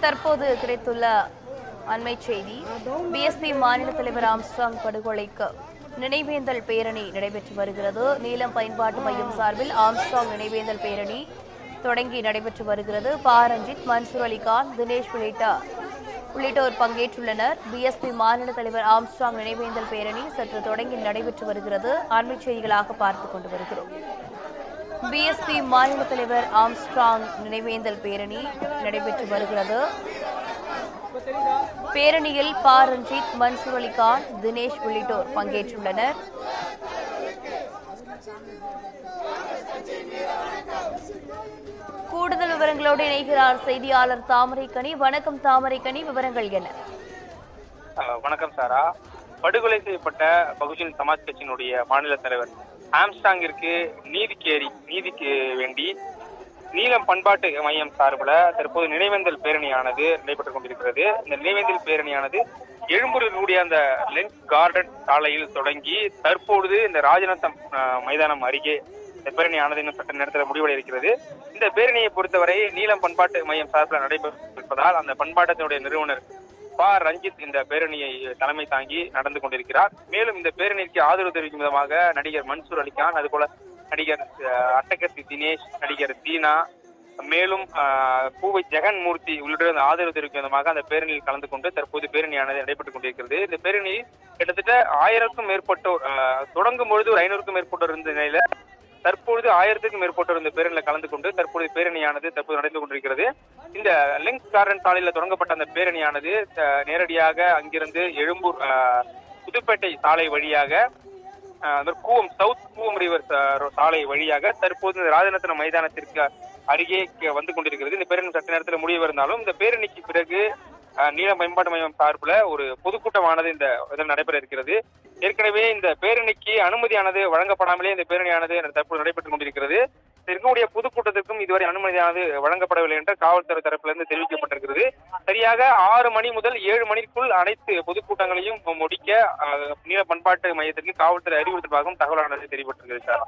தற்போது கிடைத்துள்ள அண்மை செய்தி. பிஎஸ்பி மாநில தலைவர் ஆம்ஸ்ட்ராங் படுகொலைக்கு நினைவேந்தல் பேரணி நடைபெற்று வருகிறது. நீலம் பயன்பாட்டு மையம் சார்பில் ஆம்ஸ்ட்ராங் நினைவேந்தல் பேரணி தொடங்கி நடைபெற்று வருகிறது. ரஞ்சித், மன்சூர் அலிகான், தினேஷ் உள்ளிட்டோர் பங்கேற்றுள்ளனர். பிஎஸ்பி மாநில தலைவர் ஆம்ஸ்ட்ராங் நினைவேந்தல் பேரணி சற்று தொடங்கி நடைபெற்று வருகிறது. அண்மை செய்திகளாக பார்த்துக் கொண்டு வருகிறோம். பிஎஸ்பி மாநில தலைவர் ஆம்ஸ்ட்ராங் நினைவேந்தல் பேரணி நடைபெற்று வருகிறது. பேரணியில் ரஞ்சித், மன்சூர் அலிகான், தினேஷ் உள்ளிட்டோர் பங்கேற்றுள்ளனர். கூடுதல் விவரங்களோடு இணைகிறார் செய்தியாளர் தாமரைக்கனி. வணக்கம் தாமரைக்கனி, விவரங்கள் என்ன? வணக்கம் சாரா. படுகொலை செய்யப்பட்ட பகுஜன் சமாஜ் கட்சியினுடைய மாநில தலைவர் ஆம்ஸ்ட்ராங்கிற்கு நீதிக்கு வேண்டி நீலம் பண்பாட்டு மையம் சார்பில் தற்போது நினைவேந்தல் பேரணியானது நடைபெற்றுக் கொண்டிருக்கிறது. இந்த நினைவேந்தல் பேரணியானது எழும்பூரில் இருக்கக்கூடிய அந்த லென்ஸ் கார்டன் சாலையில் தொடங்கி தற்பொழுது இந்த ராஜநாதம் மைதானம் அருகே இந்த பேரணியானது இன்னும் சட்ட நேரத்தில் முடிவடைய இருக்கிறது. இந்த பேரணியை பொறுத்தவரை நீலம் பண்பாட்டு மையம் சார்பில் நடைபெற்றிருப்பதால் அந்த பண்பாட்டத்தினுடைய நிறுவனர் ரஞ்சித் இந்த பேரணியை தலைமை தாங்கி நடந்து கொண்டிருக்கிறார். மேலும் இந்த பேரணிக்கு ஆதரவு தெரிவிக்கும் விதமாக நடிகர் மன்சூர் அலிகான், அதுபோல நடிகர் அட்டகத்தி தினேஷ், நடிகர் தீனா, மேலும் பூவை ஜெகன்மூர்த்தி உள்ளிட்ட ஆதரவு தெரிவிக்கும் விதமாக அந்த பேரணியில் கலந்து கொண்டு தற்போது பேரணியானது நடைபெற்றுக் கொண்டிருக்கிறது. இந்த பேரணியில் கிட்டத்தட்ட 1000க்கும் மேற்பட்டோர் தொடங்கும் பொழுது ஒரு 500க்கும் மேற்பட்டோர் இருந்த நிலையில தற்பொழுது 1000க்கும் மேற்பட்டோர் இந்த பேரணியில் கலந்து கொண்டு தற்போது பேரணியானது தற்போது நடந்து கொண்டிருக்கிறது. இந்த லிங்க் கார்டன் சாலையில் தொடங்கப்பட்ட அந்த பேரணியானது நேரடியாக அங்கிருந்து எழும்பூர் புதுப்பேட்டை சாலை வழியாக சவுத் கூவம் ரிவர் சாலை வழியாக தற்போது ராஜரத்னம் மைதானத்திற்கு அருகே வந்து கொண்டிருக்கிறது. இந்த பேரணி சட்ட நேரத்தில் முடிவு இருந்தாலும் இந்த பேரணிக்கு பிறகு நீல மேம்பாட்டு மையம் சார்பில் ஒரு பொதுக்கூட்டமானது இந்த இதில் நடைபெற இருக்கிறது. ஏற்கனவே இந்த பேரணிக்கு அனுமதியானது வழங்கப்படாமலே இந்த பேரணியானது தற்போது நடைபெற்றுக் கொண்டிருக்கிறது. இருக்கக்கூடிய பொதுக்கூட்டத்திற்கும் இதுவரை அனுமதியானது வழங்கப்படவில்லை என்று காவல்துறை தரப்பிலிருந்து தெரிவிக்கப்பட்டிருக்கிறது. சரியாக 6 மணி முதல் 7 மணிக்குள் அனைத்து பொதுக்கூட்டங்களையும் முடிக்க நீல பண்பாட்டு மையத்திற்கு காவல்துறை அறிவுறுத்தலாகவும் தகவலானது தெரிவிக்கப்பட்டிருக்கிறது சார்.